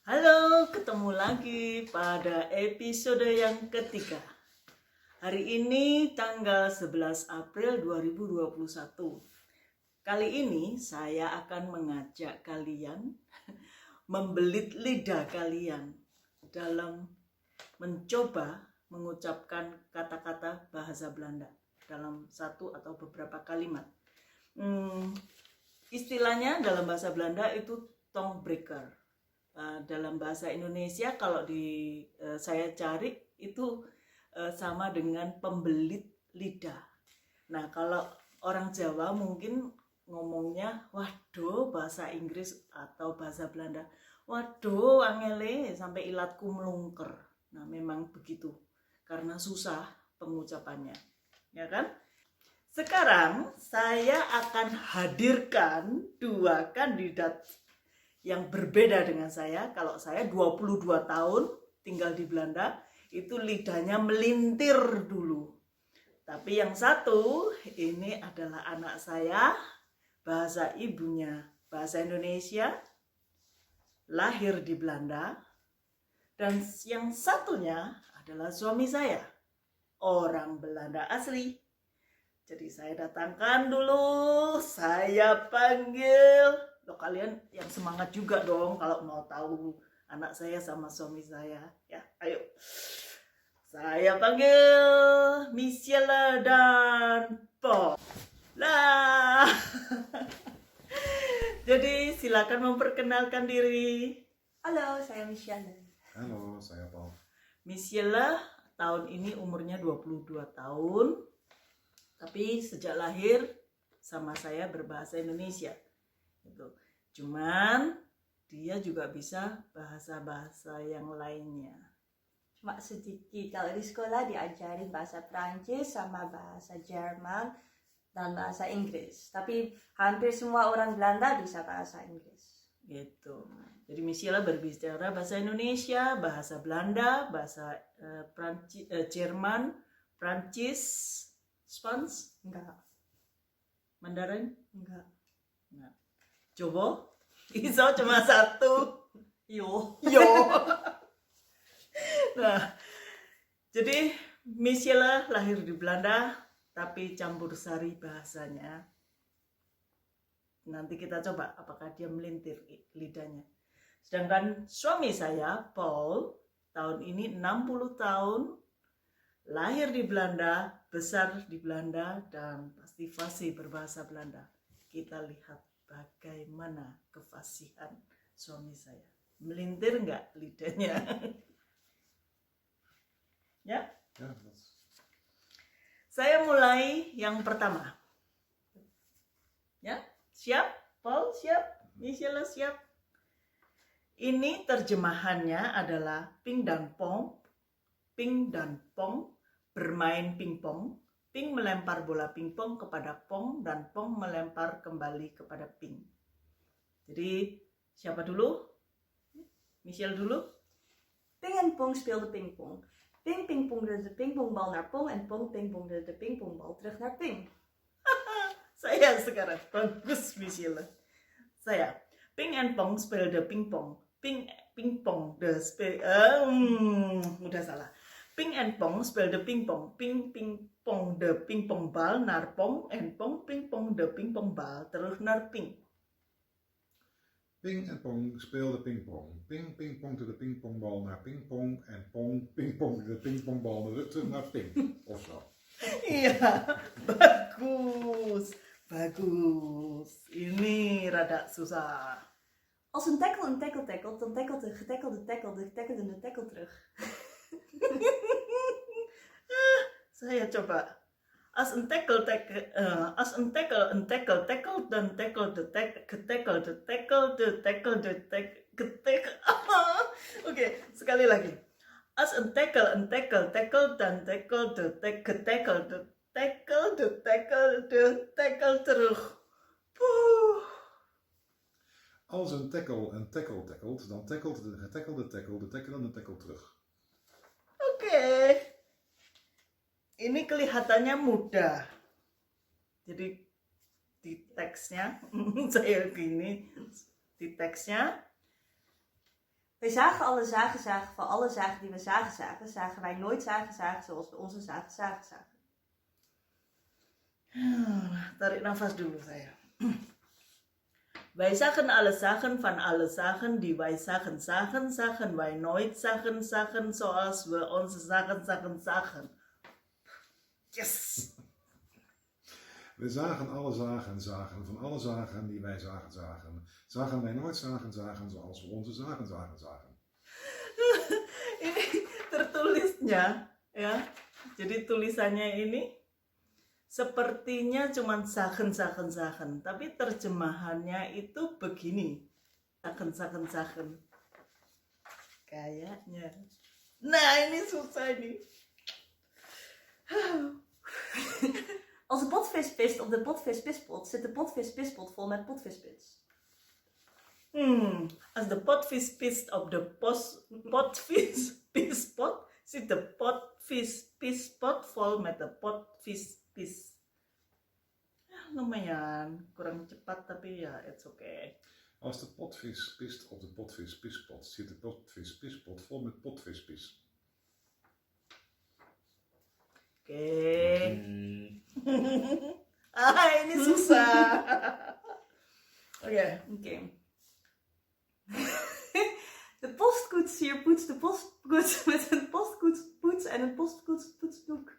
Halo, ketemu lagi pada episode yang ketiga. Hari ini tanggal 11 April 2021. Kali ini saya akan mengajak kalian membelit lidah kalian dalam mencoba mengucapkan kata-kata bahasa Belanda dalam satu atau beberapa kalimat. Istilahnya dalam bahasa Belanda itu tongbreaker. Dalam bahasa Indonesia kalau saya cari itu sama dengan pembelit lidah. Nah, kalau orang Jawa mungkin ngomongnya waduh bahasa Inggris atau bahasa Belanda. Waduh, angele sampai ilatku melungker. Nah, memang begitu. Karena susah pengucapannya. Ya kan? Sekarang saya akan hadirkan dua kandidat yang berbeda dengan saya. Kalau saya 22 tahun tinggal di Belanda, itu lidahnya melintir dulu. Tapi yang satu ini adalah anak saya, bahasa ibunya bahasa Indonesia, lahir di Belanda. Dan yang satunya adalah suami saya, orang Belanda asli. Jadi saya datangkan dulu, saya panggil. Loh, kalian yang semangat juga dong kalau mau tahu anak saya sama suami saya. Ya, ayo. Saya panggil Michelle dan Paul. Lah. Jadi silakan memperkenalkan diri. Halo, saya Michelle. Halo, saya Paul. Michelle tahun ini umurnya 22 tahun. Tapi sejak lahir sama saya berbahasa Indonesia. Gitu. Cuman dia juga bisa bahasa-bahasa yang lainnya. Cuma sedikit, kalau di sekolah diajarin bahasa Prancis sama bahasa Jerman dan bahasa Inggris. Tapi hampir semua orang Belanda bisa bahasa Inggris. Gitu. Jadi Michelle berbicara bahasa Indonesia, bahasa Belanda, bahasa Jerman, Prancis, Spans, Enggak. Mandarin, Enggak. nah. Coba, iso cuma satu. Yo. Nah, jadi Michelle lahir di Belanda, tapi campur sari bahasanya. Nanti kita coba apakah dia melintir lidahnya. Sedangkan suami saya, Paul, tahun ini 60 tahun, lahir di Belanda, besar di Belanda, dan pasti fasih berbahasa Belanda. Kita lihat bagaimana kefasihan suami saya. Melintir nggak lidahnya? Ya? Ya, Saya mulai yang pertama. Ya? Siap? Paul siap? Michelle siap? Ini terjemahannya adalah ping dan pong. Ping dan pong bermain pingpong. Ping melempar bola pingpong kepada pong dan pong melempar kembali kepada ping. Jadi siapa dulu? Michelle dulu. Ping en Pong speelden pingpong. Ping pingpongde de pingpongbal naar Pong en Pong pingpongde de pingpongbal terug naar Ping. Saya sekarang. Bagus Michelle. Saya. Ping en Pong speelde pingpong. Pingpong de udah salah. Ping en Pong speelde pingpong. Pingpong de pingpongbal naar Pong en Pong pingpong de pingpongbal terug naar Ping. Ping en Pong speelden pingpong. Ping pingpongde de pingpongbal naar pingpong en Pong pingpongde de pingpongbal terug naar Ping. Of zo. Iya, bagus. Ini rada susah. Als een tackle tackelt, dan tackelt de getackelde tackelende tackle terug. Saya coba. Als een tackle dan tackle. Oke, sekali lagi. Als een tackle dan tackle terug. Als een tackle tackelt, dan tackelt de getackelde tackle de tackelende tackle terug. Oke. Ini kelihatannya mudah. Jadi di teksnya saya gini, di teksnya Wij zagen alle zagen van alle zagen die we zagen, zagen wij nooit zagen zoals we onze zagen zagen. Tarik nafas dulu saya. Wij zagen alle zaken van alle zaken die wij zagen wij nooit zagen zoals we onze zagen. Yes! We zagen alle zagen van alle zagen die wij zagen wij nooit zagen zoals we onze zagen. Ini tertulisnya, ya. Jadi tulisannya ini sepertinya cuma zagen, tapi terjemahannya itu begini. Zagen. Kayaknya. Nah, ini susah nih. Als de potvis pist op de potvispispot, zit de potvispispot vol met potvispits. Als de potvis pist op de potvispispot, zit de potvispispot vol met de potvispis. Ya, lumayan, kurang cepat tapi ya it's okay. Als de potvis pist op de potvispispot, zit de potvispispot vol met potvispis. Oke. Ini susah. Oke. De postkoetsier poetst de postkoets met een postkoetspoets en een postkoetspoetsdoek.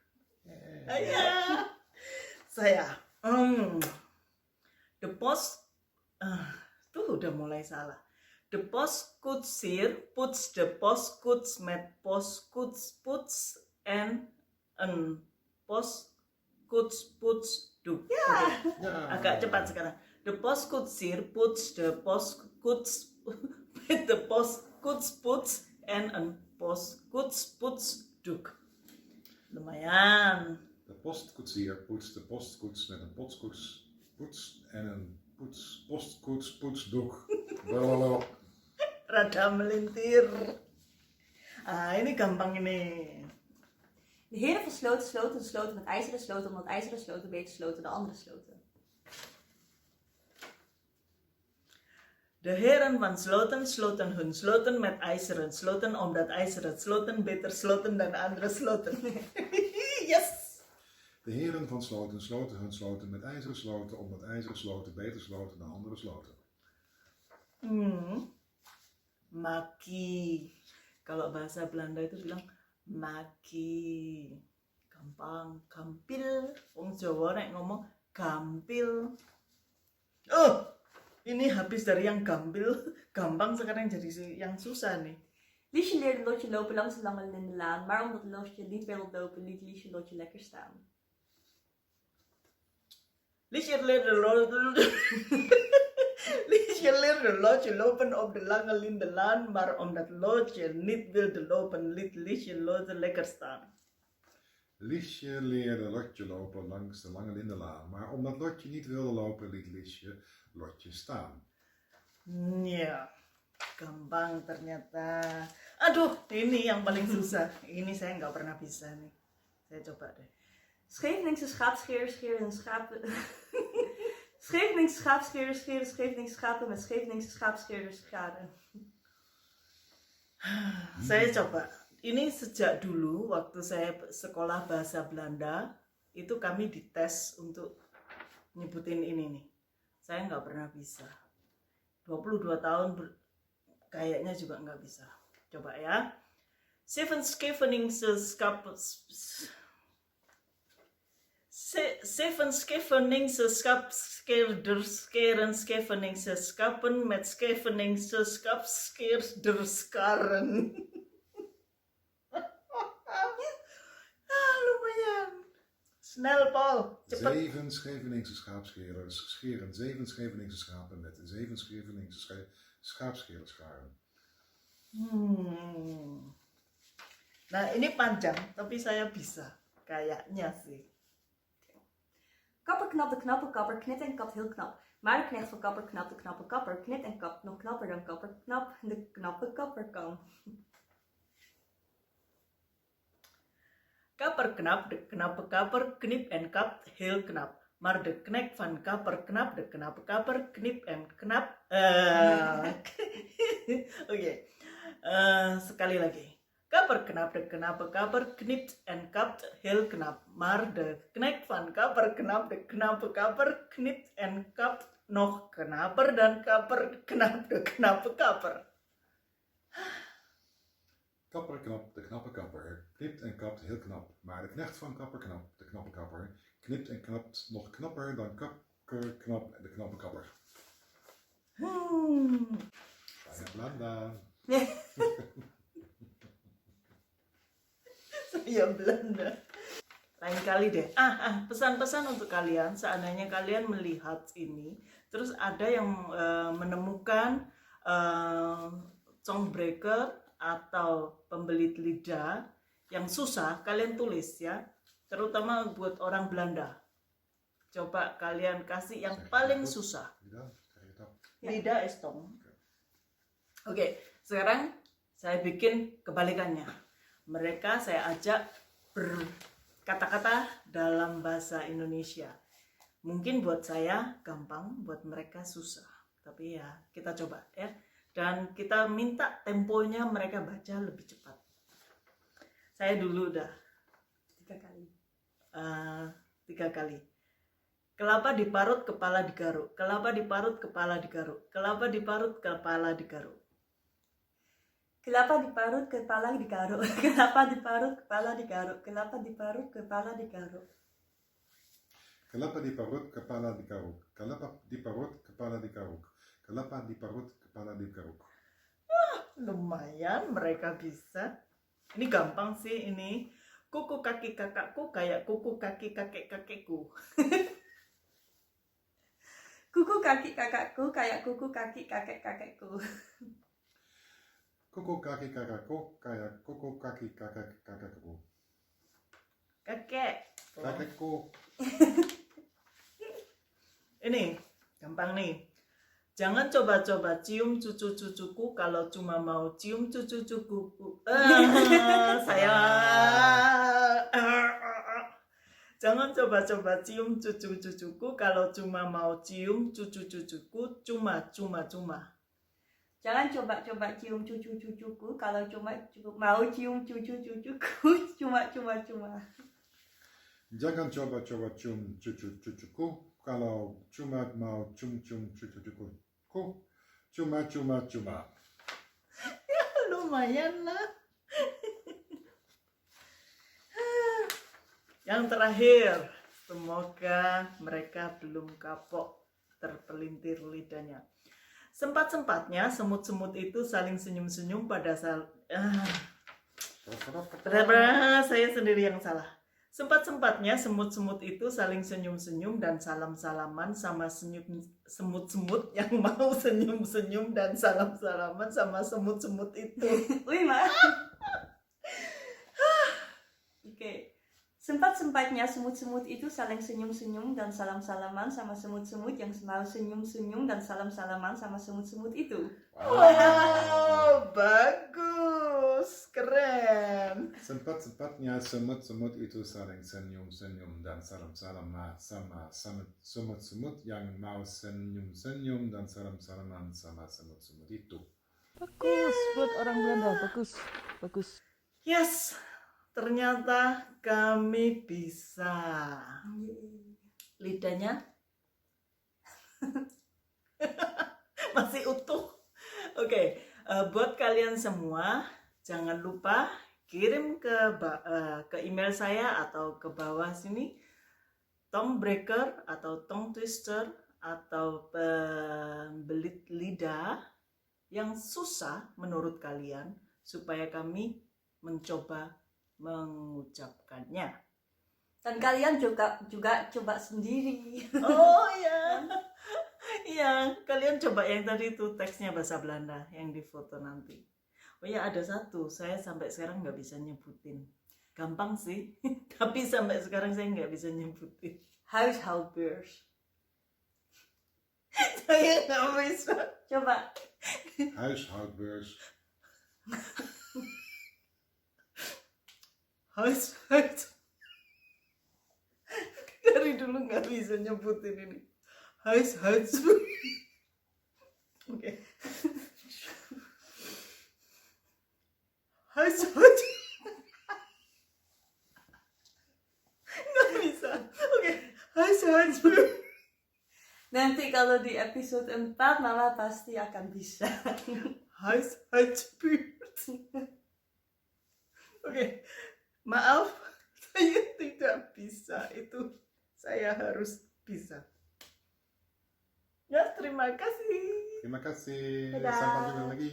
Ya. Saya. Tuh udah mulai salah. De postkoetsier puts de postkoets met postkoetspoets en een postkoetspoetsdoek. Ja. Agak cepat sekarang. De postkoetsier puts de postkoets met de postkoetspoets en een postkoetspoetsdoek. Lumayan. De postkoetsier poetst de postkoets met een postkoetspoets en een postkoetspoetsdoek. Rada melintir. Ini gampang ini. De heren van sloten sloten de sloten met ijzeren sloten, omdat ijzeren sloten beter sloten dan andere sloten. De heren van sloten sloten hun sloten met ijzeren sloten, omdat ijzeren sloten beter sloten dan andere sloten. Yes! De heren van sloten sloten hun sloten met ijzeren sloten, omdat ijzeren sloten beter sloten dan andere sloten. Maki. Kalau bahasa Belanda itu bilang maki. Gampang, gampil. Wong Jawa nek ngomong gampil. Oh, ini habis dari yang gampil, gampang sekarang jadi yang susah nih. Liesje leerde Lotje lopen langs de lange lindenlaan, maar omdat Lotje niet wilde lopen, liet Liesje Lotje lekker staan. Liesje leerde Lotje lopen op de lange lindenlaan, maar omdat Lotje niet wilde lopen, liet Liesje Lotje lekker staan. Liesje leerde Lotje lopen langs de lange lindenlaan, maar omdat Lotje niet wilde lopen, liet Liesje Lotje staan. Ya, gampang ternyata. Aduh, ini yang paling susah. Ini saya nggak pernah bisa nih. Saya coba deh. Scheveningse schaapscheerders scheren hun schapen. Scheveningse schaapscheerders scheren Scheveningse schapen met Scheveningse schaapscheerders scharen. Saya coba. Ini sejak dulu waktu saya sekolah bahasa Belanda, itu kami dites untuk nyebutin ini nih. Saya nggak pernah bisa. 22 tahun kayaknya juga nggak bisa. Coba ya. Zeven Scheveningse schapscheerders scheren Scheveningse schapen met Scheveningse schaapscheerders scharen. Lumayan. Snel, Paul. Cepat. 7 Scheveningse schaapscheerders scheren 7 Scheveningse schapen met 7 Scheveningse schaapscheerders scharen. Nah, ini panjang, tapi saya bisa. Kayaknya sih. Kapper knapt de knappe kapper, knit en kapt heel knap. Maar de knecht van kapper knapt de knappe kapper, knit en kapt nog knapper dan kapper knap de knappe kapper kan. Kapper knap, de knappe kapper, knip en kapt heel knap. Maar de knecht van kapper knap, de knappe kapper, knip en knap. Oké. Sekali lagi. Kaper knap de knappe kaper knipt en kapt heel knap. Maar de knecht van kaper knap de knappe kaper knipt en kapt nog knapper dan kaper knap de knappe kaper. Kapper knap, de knappe kapper, knipt en kapt heel knap. Maar de knecht van kapper knap, de knappe kapper, knipt en kapt nog knapper dan kapper knap, de knappe kapper. Saya Belanda. Saya Belanda. Lain kali deh. Pesan-pesan untuk kalian. Seandainya kalian melihat ini, terus ada yang menemukan tongbreaker atau pembelit lidah yang susah, kalian tulis ya. Terutama buat orang Belanda. Coba kalian kasih yang paling susah. Lidah is tong. Oke, sekarang saya bikin kebalikannya. Mereka saya ajak berkata-kata dalam bahasa Indonesia. Mungkin buat saya gampang, buat mereka susah. Tapi ya kita coba ya. Dan kita minta temponya mereka baca lebih cepat. Saya dulu udah 3 kali. 3 kali. Kelapa diparut, kepala digaruk. Kelapa diparut, kepala digaruk. Kelapa diparut, kepala digaruk. Kelapa diparut, kepala digaruk. Kelapa diparut, kepala digaruk. Kelapa diparut, kepala digaruk. Kelapa diparut, kepala digaruk. Kelapa diparut, kepala digaruk. Kelapa diparut, kepala digaruk. Lumayan mereka bisa. Ini gampang sih ini. Kuku kaki kakakku kayak kuku kaki kakek-kakekku. Kuku kaki kakakku kayak kuku kaki kakek-kakekku. Kuku kaki kakakku kayak kuku kaki kakekku. Kakek. Kakekku. Ini gampang nih. Jangan coba-coba cium cucu-cucuku kalau cuma mau cium cucu-cucuku. Jangan coba-coba cium cucu-cucuku kalau cuma mau cium cucu-cucuku cuma. Jangan coba-coba cium cucu-cucuku kalau cuma mau cium cucu-cucuku cuma. Jangan coba-coba cium cucu-cucuku kalau cuma mau cium cucu-cucuku. Cuma. Ya lumayan lah. Yang terakhir, semoga mereka belum kapok terpelintir lidahnya. Sempat-sempatnya semut-semut itu saling senyum-senyum pada saat saya sendiri yang salah. Sempat-sempatnya semut-semut itu saling senyum-senyum dan salam-salaman sama semut-semut yang mau senyum-senyum dan salam-salaman sama semut-semut itu. Wih, maaf. Oke. Sempat-sempatnya semut-semut itu saling senyum-senyum dan salam-salaman sama semut-semut yang mau senyum-senyum dan salam-salaman sama semut-semut itu. Wow, bagus, keren. Sempat-sempatnya semut-semut itu saling senyum-senyum dan salam-salaman sama semut-semut yang mau senyum-senyum dan salam-salaman sama semut-semut itu. Bagus, buat orang Belanda, bagus. Yes, ternyata kami bisa. Lidahnya masih utuh. Oke, buat kalian semua, jangan lupa kirim ke email saya atau ke bawah sini tongbreaker atau tongue twister atau pembelit lidah yang susah menurut kalian supaya kami mencoba mengucapkannya. Dan kalian juga coba sendiri. Oh ya. Iya, kalian coba yang tadi itu teksnya bahasa Belanda yang difoto nanti. Oh ya, ada satu, saya sampai sekarang nggak bisa nyebutin. Gampang sih, tapi sampai sekarang saya nggak bisa nyebutin. Huishoudbeurs. Saya nggak bisa. Coba. Huishoudbeurs. Dari dulu nggak bisa nyebutin ini. Oke. Hush. Nggak bisa. Oke. Hush. Nanti kalau di episode 4 Mama pasti akan bisa. Hush. Oke. Maaf, saya tidak bisa. Itu saya harus bisa. Ya, terima kasih. Terima kasih. Dadah. Sampai jumpa lagi.